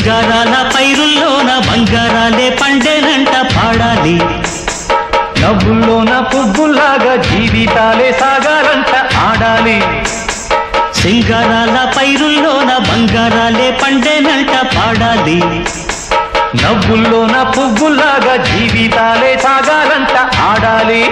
సింగారాల పైరుల్లోన బంగారాలే పండేనంట పాడాలి. నవ్వుల్లోన పువ్వులాగా జీవితాలే సాగాలంట ఆడాలి. సింగారాల పైరుల్లోన బంగారాలే పండేనంట పాడాలి. నవ్వుల్లోన పువ్వులాగా జీవితాలే సాగాలంట ఆడాలి.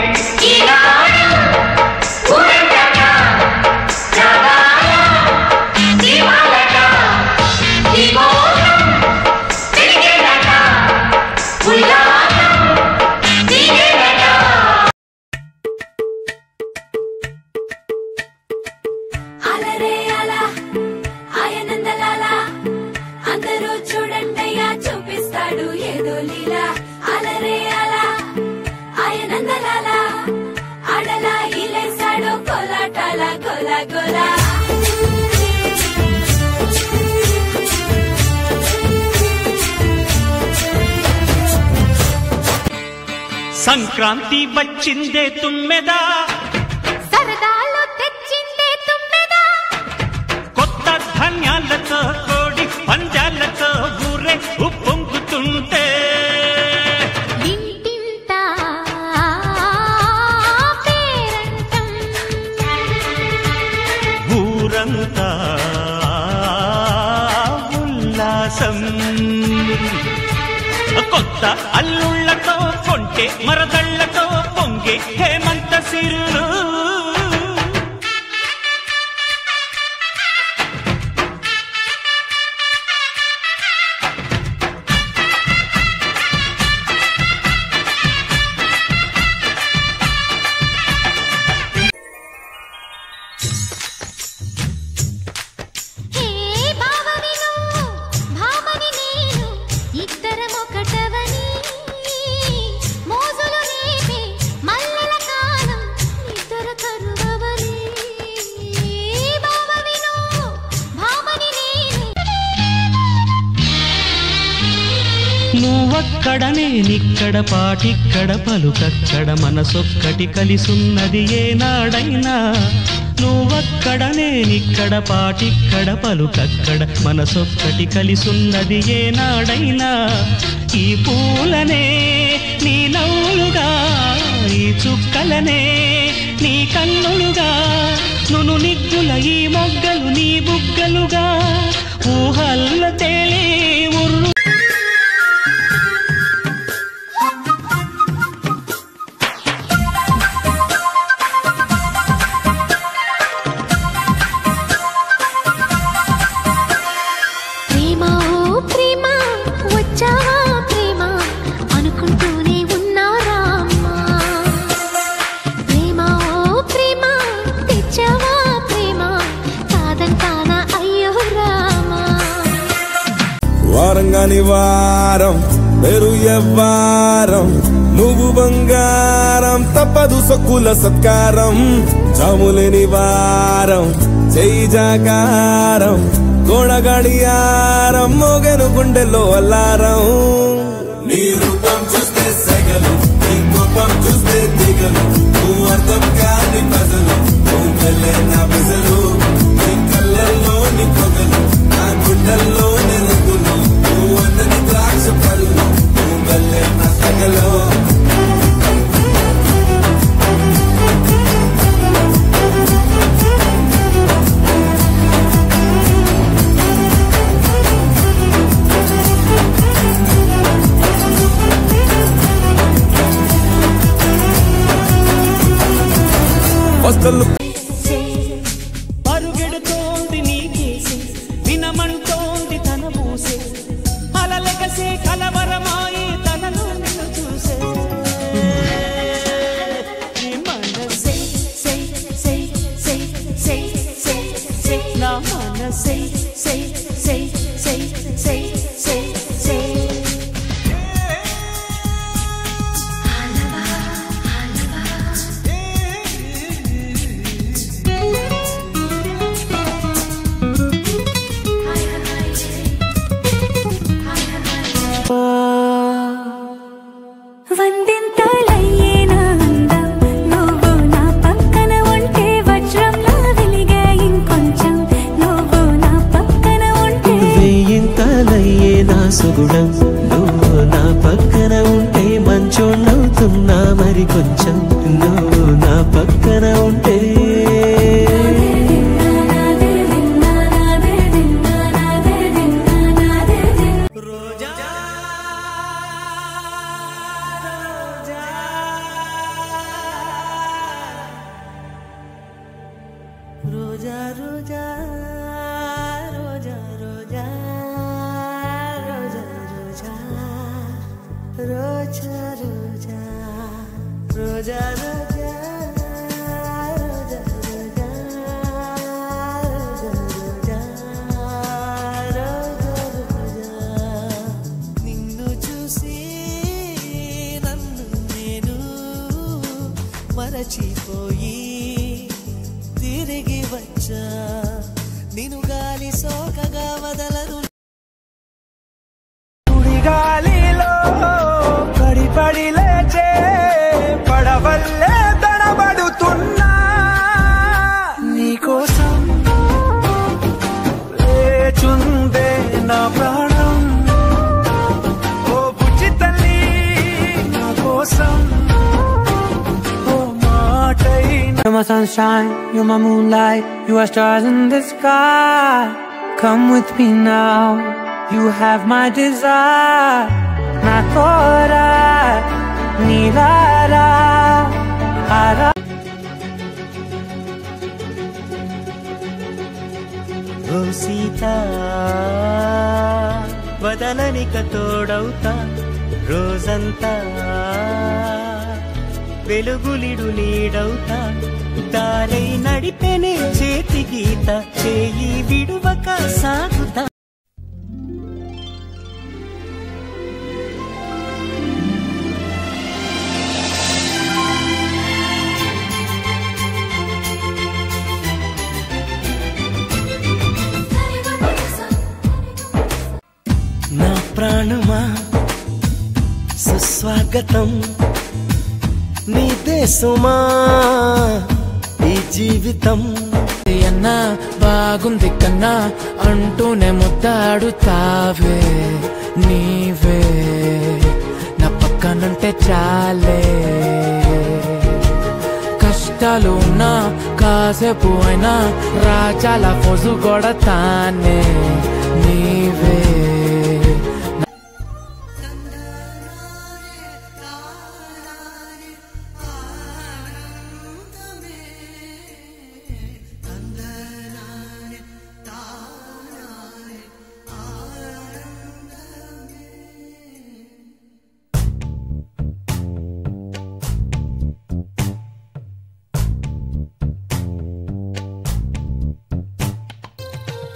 అందరూ చూడండయ్యా చూపిస్తాడు ఏదో లీలా. అలరే అలా ఆయనందలాల అడలా ఇలేసాడు కోలాటాల గోలా గోలా. సంక్రాంతి వచ్చిందే తుమ్మెదా, సరదాలు తెచ్చిందే తుమ్మెదా, కొత్త ధాన్యాలతో కోడి పంజాలతో ఊరే ఉప్పొంగుతుంటే ఇంటింటా పేరంటం, ఊరంతా ఉల్లాసం. కొత్త అల్లుళ్లతో కొంటే మరదళ్లతో పొంగే హేమంత సిరులు. నువ్వక్కడ నేనిక్కడ పాటిక్కడ పలుకక్కడ మనసొక్కటి కలిసున్నది ఏనాడైనా. నువ్వక్కడ నేనిక్కడ పాటిక్కడ పలుకక్కడ మనసొక్కటి కలిసున్నది ఏనాడైనా. ఈ పూలనే నీ నవ్వులుగా, ఈ చుక్కలనే నీ కన్నులుగా, నును నిగ్గుల ఈ మొగ్గలు నీ బుగ్గలుగా, ఊహల్ల తేలే ఉర్రు. వారంగాని వారం పేరు ఎవ్వారం, నువ్వు బంగారం తప్పదు సొక్కుల సత్కారం. జాములేని వారం చెయ్యి జాకారం, గోడగడియారం మోగెను గుండెలో అల్లారం. నీ రూపం చూస్తే సెగలు, నీ కోపం చూస్తే దిగలు, నువ్వు అర్థం కాని ప్రజలు, నువ్వు వెళ్ళే నా ప్రజలు. నీ కళ్ళల్లో నీ పొగలు, నా గుండెల్లో నెరుగులు, నువ్వు అన్నది ద్రాక్ష పళ్ళు, నువ్వు వెళ్ళే నా సగలు. పరుగెడుతోంది నీకేసి వినమంటోంది తన మూసే, అలలెగసే కలవరమాయి తనలో నిన్ను చూసే. మనసే సే సే సే సే సే సే నా మనసే సే సే సే సే సే సే. పిచ్చోళ్ళవుతున్నా మరి కొంచెం నువ్వు నా పక్కన ఉంటే రోజా రోజా రోజా రోజా రోజా రోజా రోజా రోజా రోజా రోజా నిన్ను చూసి నన్ను నేను మరచిపోయి తిరిగి వచ్చా నిన్ను గాలి సోకగా వదలను గాలిలో పడి పడి లేచే పడవల్లే తడబడుతున్నా నీకోసం లేచుందే నా ప్రాణం ఓ బుజ్జి తల్లి నా కోసం ఓ మాటైనా. You're my sunshine, you're my moonlight, you are stars in the sky. Come with me now, you have my desire. Na tora nilara ara ఓ సీతా వదలనిక తోడవుతా రోజంతా వెలుగులిడు నీడవుతా దారై నడిపెనే చేతి గీత చేయి విడువక సాగుతా. నా ప్రాణమా సుస్వాగతం నీ దేశమా ఈ జీవితం అన్నా బాగుంది కన్నా అంటూనే ముద్దాడుతావే నీవే నా పక్కనుంటే చాలే కష్టాలు ఉన్నా కాసేపు అయినా రాజాల ఫోజు కొడతానే నీవే.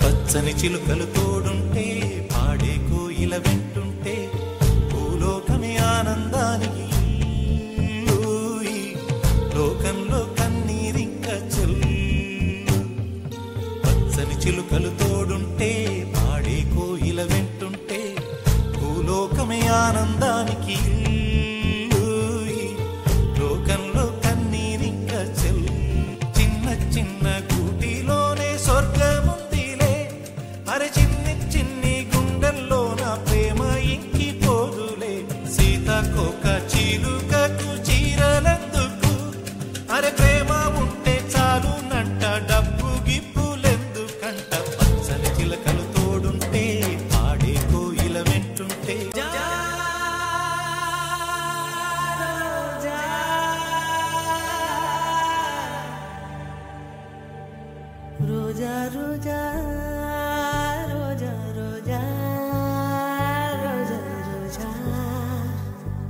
పచ్చని చిలుకలు తోడుంటే పాడే కోయిల వెంటుంటే భూలోకమే ఆనందానికి లోకంలో కన్నీరింక చెల్లు. పచ్చని చిలుకలు తోడుంటే పాడే కోయిల వెంటుంటే భూలోకమే ఆనందానికి లోకంలో కన్నీరింక చెల్లు. చిన్న చిన్న గూటిలోనే స్వర్గము అరే చిన్ని చిన్ని గుండెల్లో నా ప్రేమ ఇంకిపోదులే సీతాకోక చిలుకకు చీరలెందుకు అరే ప్రేమ ఉంటే చాలు నంట డబ్బు గిప్పులెందుకంట. పచ్చని చిలకలు తోడుంటే పాడే కోయిల వెంటుంటే రోజా రోజా రోజా రోజా రోజా రోజా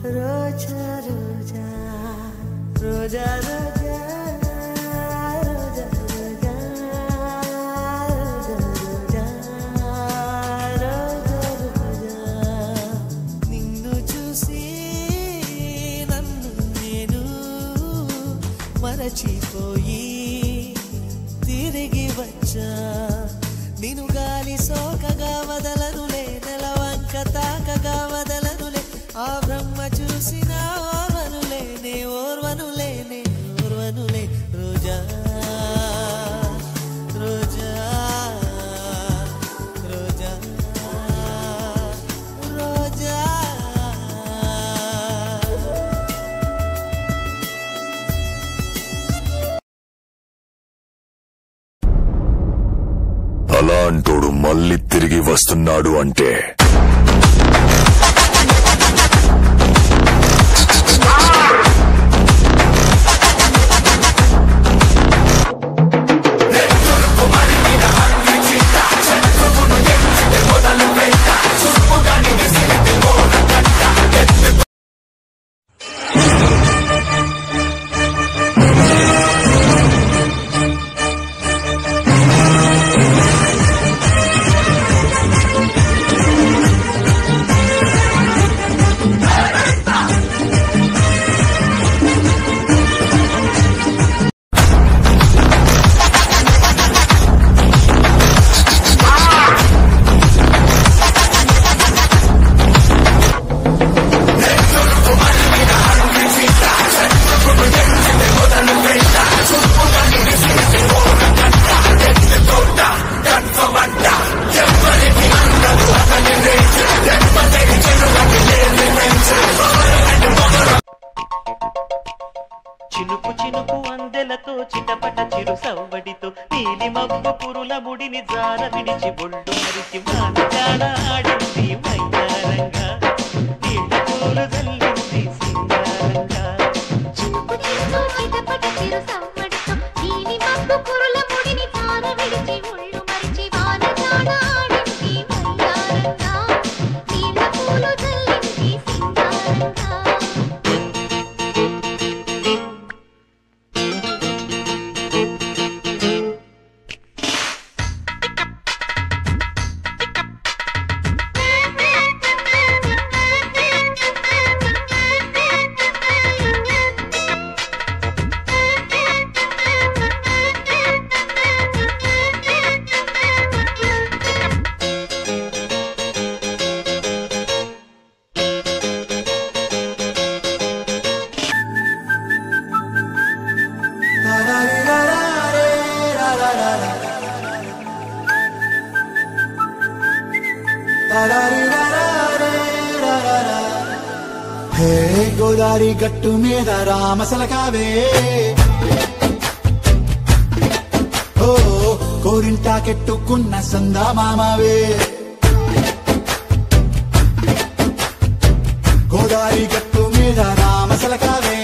రోజా రోజా రోజా రోజా రోజా నిన్ను చూసి నన్ను నేను మరచిపోయి తిరిగి వచ్చా నిన్ను గాలి సోకగా వదలనులే నెలవంక తాకగా వదలనులే ఆ బ్రహ్మ చూసిన ఓర్వనులేనే ఓర్వనులేనే ఓర్వనులే రోజా రోజా రోజా రోజా నీలాంటోడు మళ్ళీ తిరిగి వస్తున్నాడు అంటే చినుకు చినుకు అందెలతో చిటపట చిరు సవ్వడితో నీలి మబ్బు పురుల ముడిని జార విడిచి బొళ్ళు మరిచి వానగాడ ఆడింది మైదారంగా నీళ్ళ పూలు జల్లింది సింగారంగా చినుకు చినుకు చిటపట చిరు సవ్వడితో నీలి మబ్బు పురుల ముడిని జార విడిచి బొళ్ళు మరిచి వానగాడ ఆడింది మైదారంగా నీళ్ళ పూలు జల్లింది సింగారంగా గోదారి గట్టు మీద రామసలకావే ఓ కోరింటాకెట్టుకున్న సందా మామావే గోదారి గట్టు మీద రామసలకావే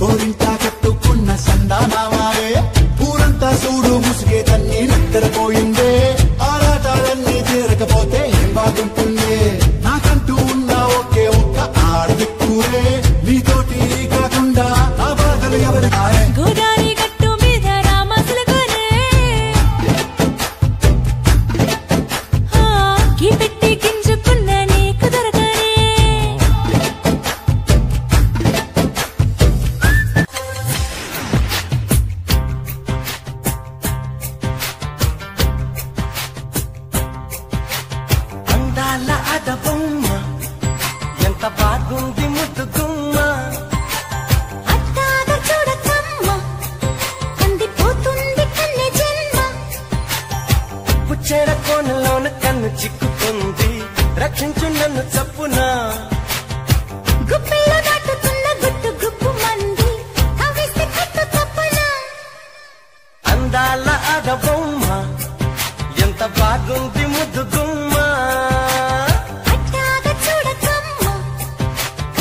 కోరింటాకెట్టుకున్న సందా మామావే ఊరంతా చూడు ముసుగే తన్ని నిద్రపోయిందే ఆరాటాలన్నీ తీరకపోతే ఏం బాగుంటుంది నాకంటూ ఉన్న ఒకే ఒక్క ఆడదిక్కురే నీతోటి కాకుండా ఆ బాధలు ఎవరి గోదారి గట్టు మీద రామసలకానే గీ పెట్టి గింజుకున్న నీకు దొరకనే అందాల అదబొమ్మ ఎంత బాగుంది ముద్దుగుమ్మ అట్టాగ చూడకమ్మ అందిపోతుంది కన్నె జన్మ పుచ్చెర కోనలోన కన్ను చిక్కుకుంది రక్షించు నన్ను చప్పున గుప్పిలో దాటుతున్న గుట్టు గుప్పు మంది కవిస్తే కట్టు తప్పన అందాల అదబొమ్మ ఎంత బాగుంది ముద్దుగుమ్మ అట్టాగ చూడకమ్మ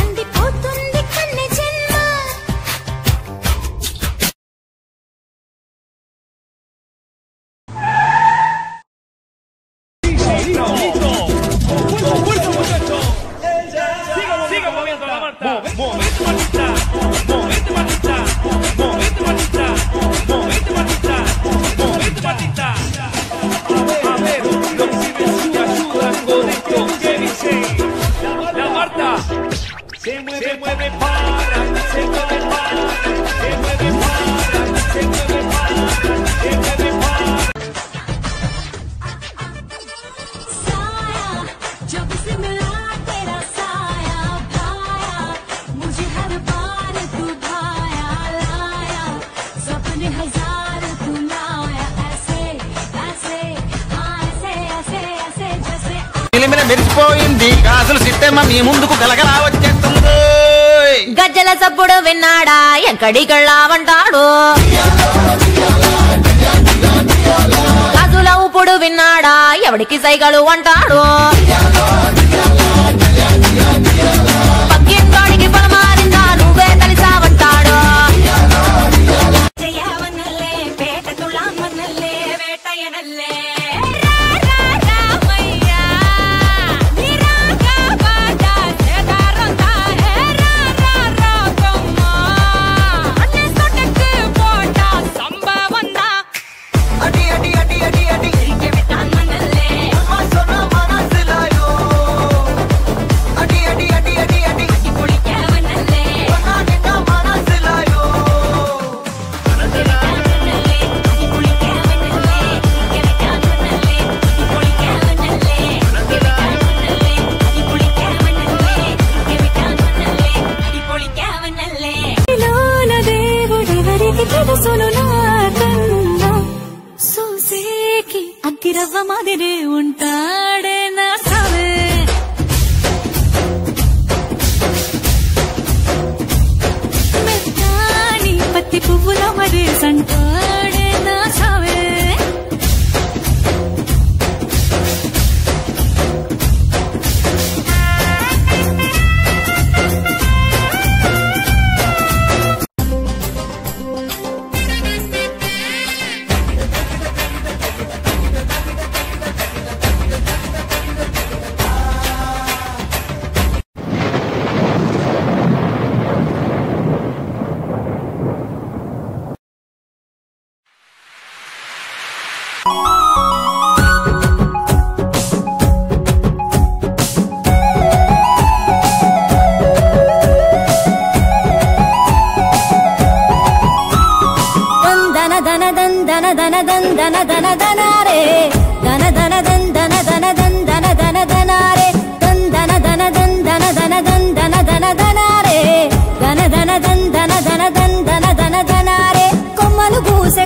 అందిపోతుంది కన్నె జన్మ Se mueve para, se mueve para, se mueve para, se mueve para, se mueve para. साया जब से मिला तेरा साया भाया मुझे हर बार तू भाया लाया सपने हजार तू लाया ऐसे ऐसे हाँ ऐसे ऐसे ऐसे जैसे మెరిసిపోయింది గాజులు సిట్టమ్మ మీ ముందుకు గలగలా వచ్చేస్తుంది గజ్జల సప్పుడు విన్నాడా ఎక్కడికెళ్ళావంటాడు గాజుల ఇప్పుడు విన్నాడా ఎవడికి సైగలు అంటాడు పక్కింటోడికి పొలమారిందా నువ్వే కలిసావంటాడు అగ్గిరవ్వ మాదిరే ఉంటాడే నా సావే మెత్తాని పత్తి పువ్వుల మరే సంటాడే నా సావే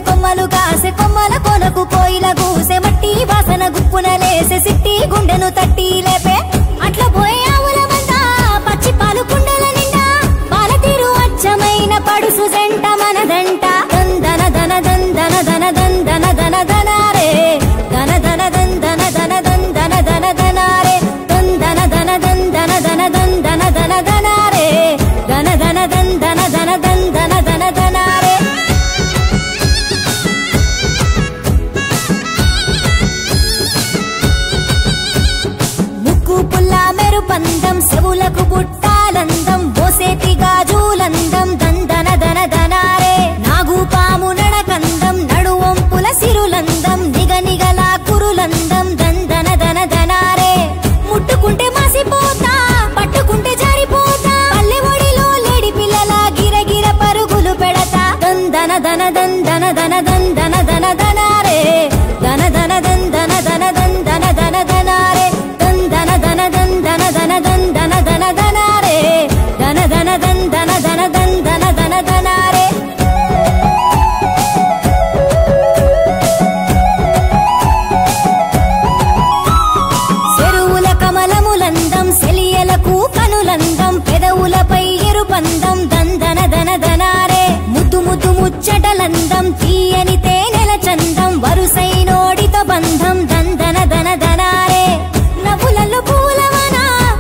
కొమ్మలు కాసే కొమ్మల కొనకు కోయిల కూసే మట్టి వాసన గుప్పున లేసే సిట్టి గుండెను తట్టి లేపే అట్లా పోయే ఆవుల మంద పచ్చి పాలు కుండల నిండా పాల తీరు అచ్చమైన పడుసు జంట మనదంట దందన దన దందన దన దందన దన దనారే దన దన దందన దన దందన దన దనారే దందన దన దందన దన దందన దన దనారే దన దన దందన దన దందన దన దనారే పందం సెవులకు బుట్టాలందం బోసేటి గాజులందం దందన దన దనారే నాగు పాము నడకందం నడువంపుల సిరులందం నిగనిగల కురులందం దందన దన దనారే ముట్టుకుంటే మాసిపోతా పట్టుకుంటే జారిపోతా పల్లె ఒడిలో లేడి పిల్లల గిరగిర పరుగులు పెడతా దందన దన దందన దన దందన దన దనారే దన దన దందన దన దందన దన దనారే దందన దన దందన దన దందన దన దనారే దన దన దందన దన దందన దన దనారే చెరువుల కమలములందం సెలియలకు కనులందం పెదవులపై ఎరుపందం దందన దన దనారే ముద్దు ముద్దు ముచ్చటలందం తీయని తేనెల చందం వరుసైనోడితో బంధం దందన దన దనారే నవ్వులలో పూలవన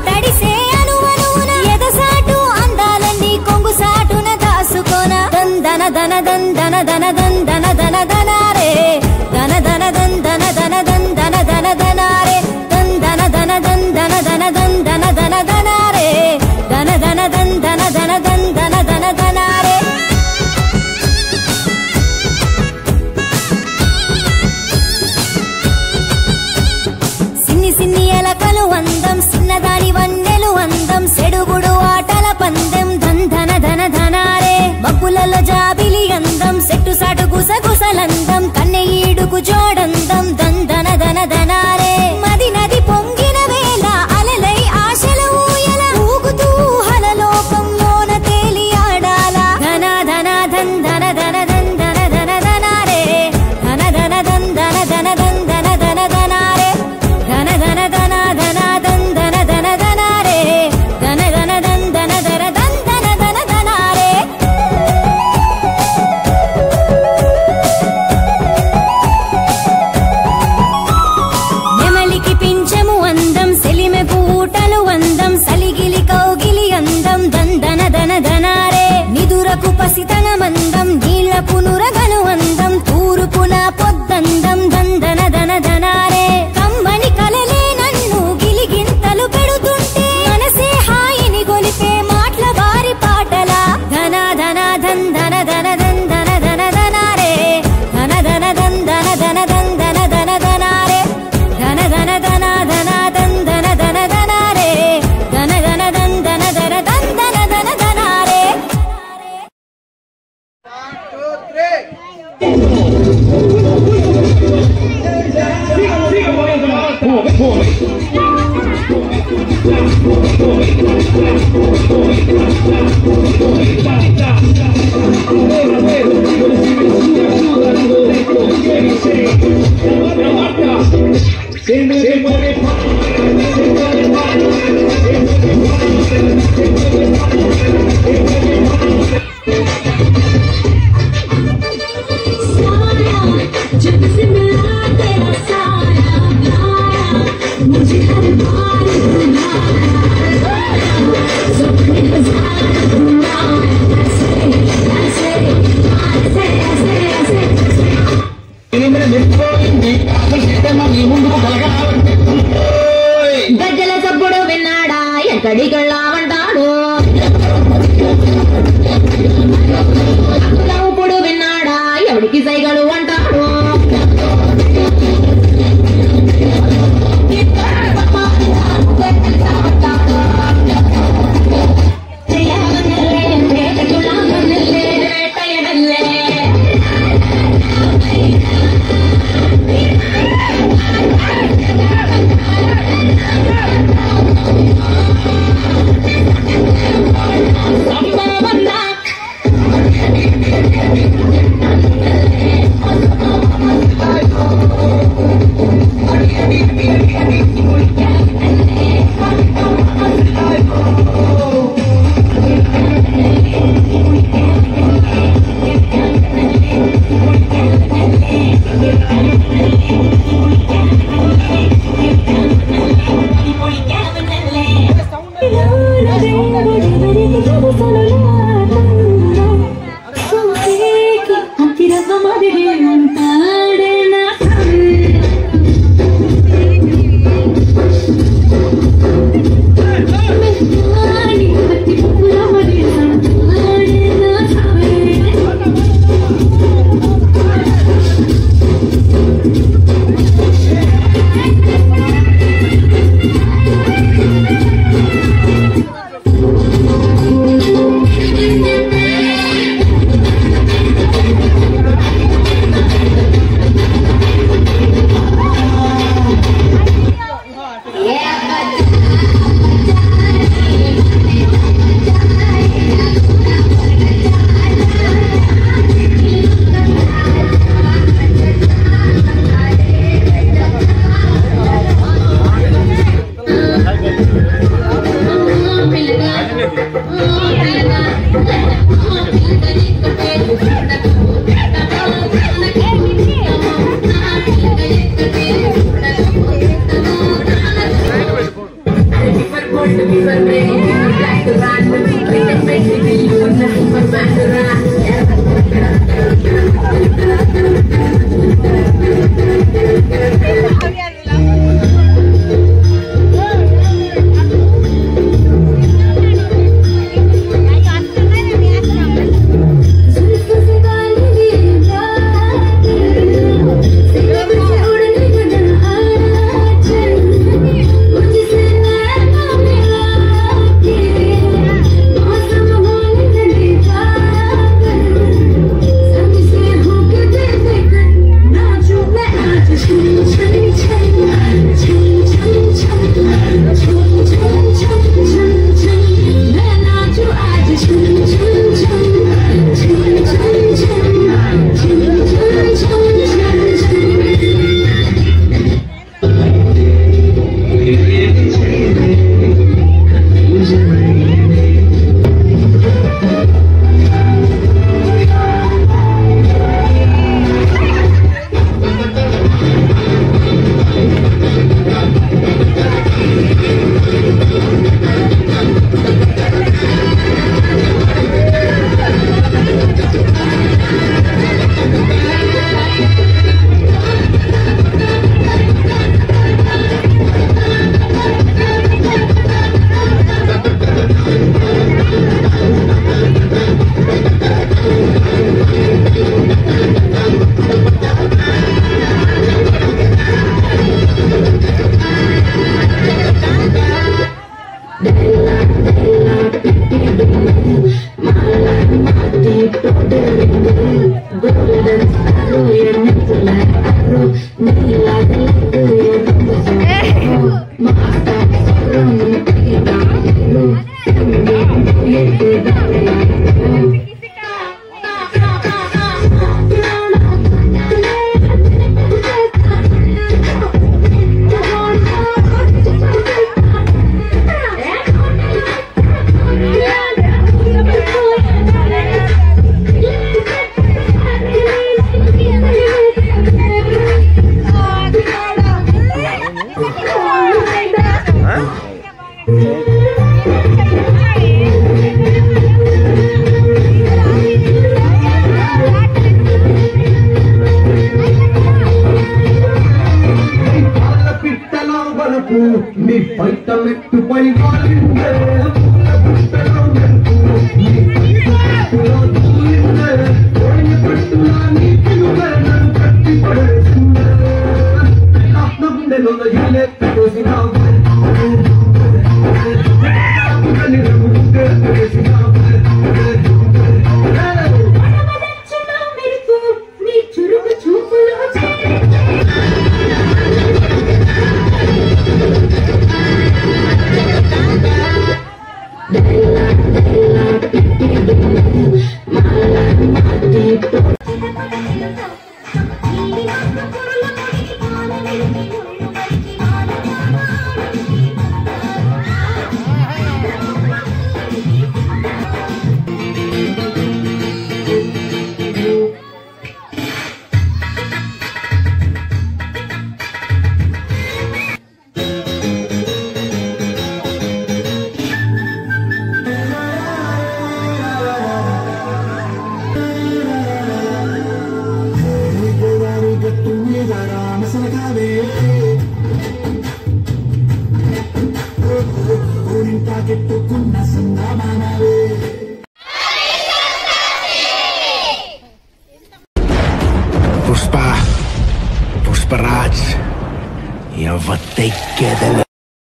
తడిసే అనువనున ఎదసాటు అందాలన్నీ కొంగు సాటున దాసుకోన దందన దన దందన దన దందన దన దనారే దన దన దందన దన దందన దన దనారే దందన దన దందన దన దందన దన దనారే దన దన దందన దన దందన దన దనారే సిన్ని సిన్ని ఎలకలు అందం సిన్నదాని వన్నెలు అందం సెడుగుడు ఆటల పందెం దందన ధన ధనారే మబ్బులలో జాబిలి అందం సెట్టు సాటు పసితనమందం నీళ్లకు నురగను అందం తూరుపున పొద్దందం దందన దన దనారే కమ్మని కలలే నన్ను గిలిగింతలు పెడుతుంటే మనసే హాయిని గొలిపే మాటల వారి పాటల ధన ధన ధన ధన ధన ధన ధనారే ధన ధన ధన ధన ధన ధన ధనారే ధన ధన ధన ధన ధన ధన ధనారే ధన ధన ధన ధన ధన ధన ధనారే. గజ్జల చప్పుడు విన్నాడా ఎక్కడికెళ్ళామంటాడు ఇప్పుడు విన్నాడా ఎవడికి సైగలు అంటాడు మీ పైట మెట్టుపై Pushparaj, eu vou ter que